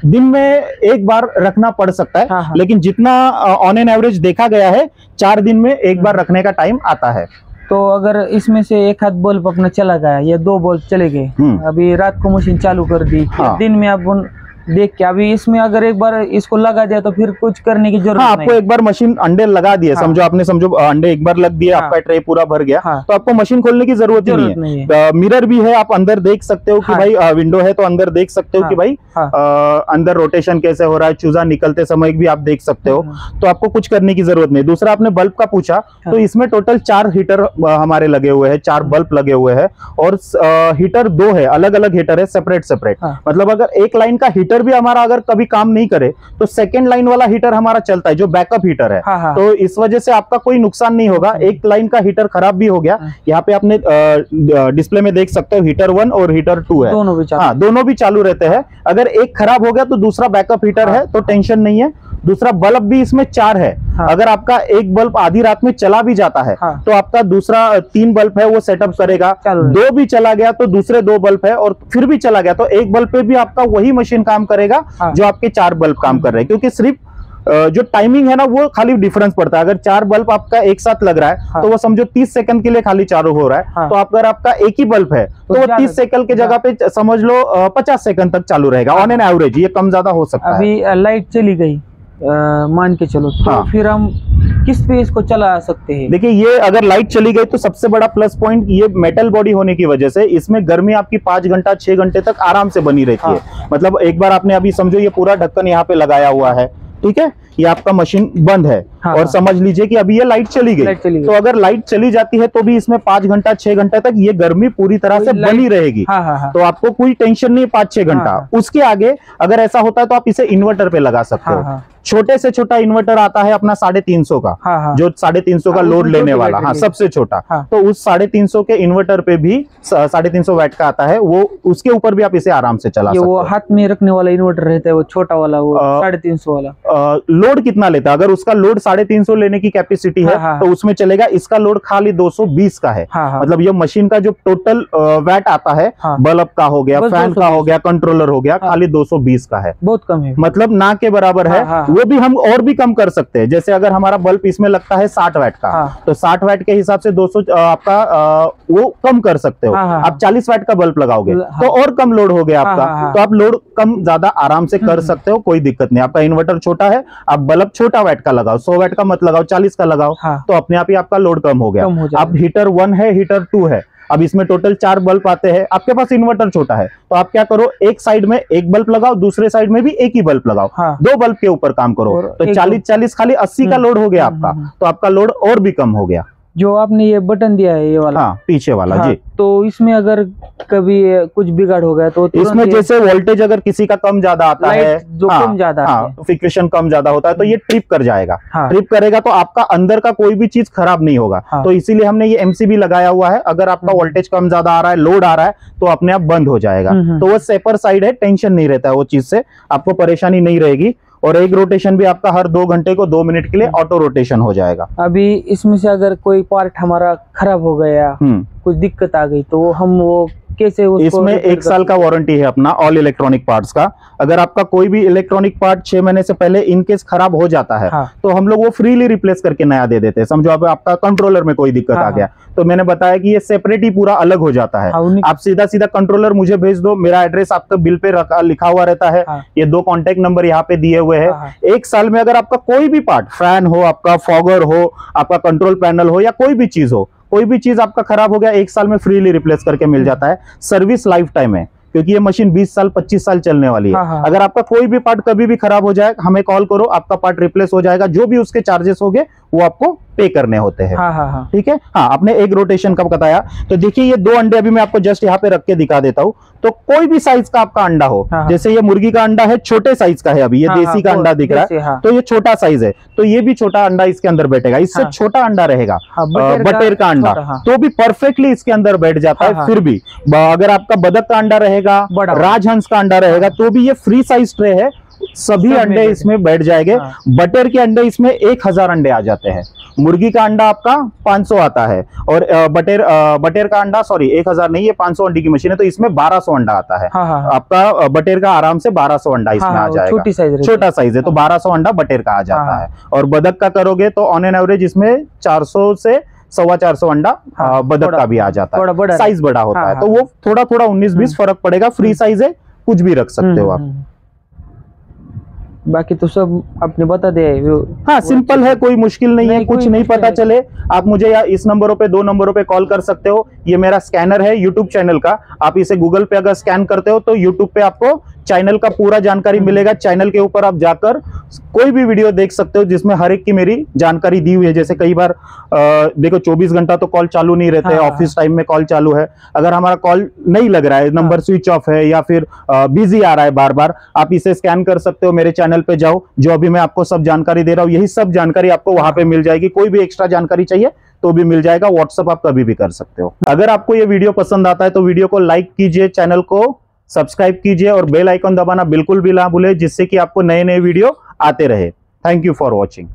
दिन में एक बार रखना पड़ सकता है। लेकिन जितना ऑन एन एवरेज देखा गया है 4 दिन में एक बार रखने का टाइम आता है। तो अगर इसमें से एक हाथ बल्ब अपना चला गया या 2 बल्ब चले गए, अभी रात को मशीन चालू कर दी, दिन में आप देख के, अभी इसमें अगर एक बार इसको लगा दिया तो फिर कुछ करने की जरूरत नहीं। आपको एक बार मशीन अंडे लगा दिए, समझो आपने अंडे एक बार लग दिए, आपका ट्रे पूरा भर गया, तो आपको मशीन खोलने की जरूरत ही नहीं है। मिरर भी है, आप अंदर देख सकते हो कि भाई विंडो है तो अंदर देख सकते हो कि भाई अंदर रोटेशन कैसे हो रहा है, चूजा निकलते समय भी आप देख सकते हो। तो आपको कुछ करने की जरूरत नहीं। दूसरा आपने बल्ब का पूछा, तो इसमें टोटल 4 हीटर हमारे लगे हुए हैं, 4 बल्ब लगे हुए हैं। और हीटर 2 है, अलग अलग हीटर है, सेपरेट। मतलब अगर एक लाइन का हीटर भी हमारा अगर कभी काम नहीं करे तो सेकंड लाइन वाला हीटर हमारा चलता है, जो बैकअप हीटर है। तो इस वजह से आपका कोई नुकसान नहीं होगा। एक लाइन का हीटर खराब भी हो गया, यहाँ पे आपने डिस्प्ले में देख सकते हो हीटर 1 और हीटर 2 है, दोनों भी चालू रहते हैं। अगर एक खराब हो गया तो दूसरा बैकअप हीटर है, तो टेंशन नहीं है। दूसरा बल्ब भी इसमें 4 है। अगर आपका एक बल्ब आधी रात में चला भी जाता है तो आपका दूसरा 3 बल्ब है वो सेटअप करेगा। 2 भी चला गया तो दूसरे 2 बल्ब है, और फिर भी चला गया तो एक बल्ब पे भी आपका वही मशीन काम करेगा जो आपके 4 बल्ब काम कर रहे हैं। क्योंकि सिर्फ जो टाइमिंग है ना वो खाली डिफरेंस पड़ता है। अगर 4 बल्ब आपका एक साथ लग रहा है तो वो समझो 30 सेकंड के लिए खाली चालू हो रहा है। तो अगर आपका एक ही बल्ब है तो वो 30 सेकंड के जगह पे समझ लो 50 सेकंड तक चालू रहेगा ऑन एन एवरेज। ये कम ज्यादा हो सकता है। अभी लाइट चली गई मान के चलो, तो फिर हम किस पे इसको चला सकते हैं? देखिए ये अगर लाइट चली गई तो सबसे बड़ा प्लस पॉइंट ये मेटल बॉडी होने की वजह से इसमें गर्मी आपकी 5 घंटा 6 घंटे तक आराम से बनी रहती है। मतलब एक बार आपने अभी समझो ये पूरा ढक्कन यहाँ पे लगाया हुआ है, ठीक है, ये आपका मशीन बंद है। हाँ, और समझ लीजिए कि अभी ये लाइट चली गई, तो अगर लाइट चली जाती है तो भी इसमें 5 घंटा 6 घंटे तक ये गर्मी पूरी तरह से बनी रहेगी। तो आपको कोई टेंशन नहीं 5-6 घंटा। उसके आगे अगर ऐसा होता है तो आप इसे इन्वर्टर पे लगा सकते हो। छोटे से छोटा इन्वर्टर आता है अपना 350 का, जो 350 का लोड लेने वाला, हाँ सबसे छोटा। तो उस 350 के इन्वर्टर पे भी 350 वाट का आता है, वो उसके ऊपर भी आप इसे आराम से चला सकते हो। वो हाथ में रखने वाला इन्वर्टर रहता है, वो छोटा वाला, वो 350 वाला। लोड कितना लेता है? अगर उसका लोड 350 लेने की कैपेसिटी है तो उसमें चलेगा। इसका लोड खाली 220 का है। मतलब ये मशीन का जो टोटल वैट आता है, बल्ब का हो गया, फैन का हो गया, कंट्रोलर हो गया, खाली 220 का है। बहुत कम है, मतलब ना के बराबर है। वो भी हम और भी कम कर सकते हैं। जैसे अगर हमारा बल्ब इसमें लगता है 60 वाट का, तो 60 वाट के हिसाब से 200 आपका वो कम कर सकते हो। आप 40 वाट का बल्ब लगाओगे तो और कम लोड हो गया आपका, तो आप लोड कम ज्यादा आराम से कर सकते हो, कोई दिक्कत नहीं। आपका इन्वर्टर छोटा है, आप बल्ब छोटा वाट का लगाओ, 100 वाट का मत लगाओ, 40 का लगाओ, तो अपने आप ही आपका लोड कम हो गया। अब हीटर 1 है, हीटर 2 है, अब इसमें टोटल 4 बल्ब आते हैं। आपके पास इन्वर्टर छोटा है तो आप क्या करो, एक साइड में एक बल्ब लगाओ, दूसरे साइड में भी एक ही बल्ब लगाओ, 2 बल्ब के ऊपर काम करो, तो 40-40 खाली 80 का लोड हो गया आपका, तो आपका लोड और भी कम हो गया। जो आपने ये बटन दिया है, ये वाला, हाँ पीछे वाला, जी। तो इसमें अगर कभी कुछ बिगाड़ हो गया तो इसमें जैसे वोल्टेज अगर किसी का कम ज्यादा आता है, जो कम ज्यादा, फ्रिक्शन कम ज्यादा होता है, तो ये ट्रिप कर जाएगा। ट्रिप करेगा तो आपका अंदर का कोई भी चीज खराब नहीं होगा। तो इसीलिए हमने ये एमसीबी लगाया हुआ है। अगर आपका वोल्टेज कम ज्यादा आ रहा है, लोड आ रहा है, तो अपने आप बंद हो जाएगा। तो वो सेपर साइड है, टेंशन नहीं रहता है वो चीज से, आपको परेशानी नहीं रहेगी। और एक रोटेशन भी आपका हर 2 घंटे को 2 मिनट के लिए ऑटो रोटेशन हो जाएगा। अभी इसमें से अगर कोई पार्ट हमारा खराब हो गया, कुछ दिक्कत आ गई, तो हम वो कैसे उसको? इसमें 1 साल का वारंटी है अपना ऑल इलेक्ट्रॉनिक पार्ट्स का। अगर आपका कोई भी इलेक्ट्रॉनिक पार्ट 6 महीने से पहले इनकेस खराब हो जाता है, तो हम लोग वो फ्रीली रिप्लेस करके नया दे देते हैं। समझो अब आपका कंट्रोलर में कोई दिक्कत आ गया, तो मैंने बताया कि ये सेपरेट ही पूरा अलग हो जाता है। आप सीधा सीधा कंट्रोलर मुझे भेज दो, मेरा एड्रेस आपका बिल पे लिखा हुआ रहता है, ये 2 कॉन्टेक्ट नंबर यहाँ पे दिए हुए हैं। 1 साल में अगर आपका कोई भी पार्ट, फैन हो, आपका फॉगर हो, आपका कंट्रोल पैनल हो, या कोई भी चीज हो, कोई भी चीज आपका खराब हो गया, 1 साल में फ्रीली रिप्लेस करके मिल जाता है। सर्विस लाइफ टाइम है, क्योंकि ये मशीन 20 साल 25 साल चलने वाली है। अगर आपका कोई भी पार्ट कभी भी खराब हो जाए, हमें कॉल करो, आपका पार्ट रिप्लेस हो जाएगा। जो भी उसके चार्जेस होंगे वो आपको पे करने होते हैं। ठीक है। हाँ, आपने एक रोटेशन का बताया, तो देखिए ये 2 अंडे अभी मैं आपको जस्ट यहाँ पे रख के दिखा देता हूँ। तो कोई भी साइज का आपका अंडा हो, जैसे ये मुर्गी का अंडा है, छोटे साइज का है, अभी ये देसी का अंडा दिख रहा है, तो ये छोटा साइज है, तो ये भी छोटा अंडा इसके अंदर बैठेगा। इससे छोटा अंडा रहेगा बटेर का अंडा, तो भी परफेक्टली इसके अंदर बैठ जाता है। फिर भी अगर आपका बदक का अंडा रहेगा, राजहंस का अंडा रहेगा, तो भी ये फ्री साइज ट्रे है, सभी अंडे इसमें बैठ जाएंगे। बटेर के अंडे इसमें 1000 अंडे आ जाते हैं। मुर्गी का अंडा आपका 500 आता है, और बटेर का अंडा, सॉरी 1000 नहीं, ये 500 अंडे की मशीन है, तो इसमें 1200 अंडा आता है। आपका बटेर का आराम से 1200 अंडा इसमें आ जाएगा। छोटा साइज है तो 1200 अंडा बटेर का आ जाता है। और बदक का करोगे तो ऑन एन एवरेज इसमें 400 से 450 अंडा बदक का भी आ जाता है। साइज बड़ा होता है, तो वो थोड़ा थोड़ा 19-20 फर्क पड़ेगा। फ्री साइज है, कुछ भी रख सकते हो आप। बाकी तो सब आपने बता दिया। हाँ, सिंपल है, कोई मुश्किल नहीं है। कुछ नहीं पता चले आप मुझे या इस नंबरों पे 2 नंबरों पे कॉल कर सकते हो। ये मेरा स्कैनर है यूट्यूब चैनल का, आप इसे गूगल पे अगर स्कैन करते हो तो यूट्यूब पे आपको चैनल का पूरा जानकारी मिलेगा। चैनल के ऊपर आप जाकर कोई भी वीडियो देख सकते हो जिसमें हर एक की मेरी जानकारी दी हुई है। जैसे कई बार देखो 24 घंटा तो कॉल चालू नहीं रहते, ऑफिस टाइम में कॉल चालू है। अगर हमारा कॉल नहीं लग रहा है, नंबर स्विच ऑफ है या फिर बिजी आ रहा है बार बार, आप इसे स्कैन कर सकते हो। मेरे चैनल पे जाओ, जो अभी मैं आपको सब जानकारी दे रहा हूँ, यही सब जानकारी आपको वहां पे मिल जाएगी। कोई भी एक्स्ट्रा जानकारी चाहिए तो भी मिल जाएगा। व्हाट्सएप आप कभी भी कर सकते हो। अगर आपको ये वीडियो पसंद आता है तो वीडियो को लाइक कीजिए, चैनल को सब्सक्राइब कीजिए और बेल आइकन दबाना बिल्कुल भी ना भूले, जिससे कि आपको नए नए वीडियो आते रहे। Thank you for watching.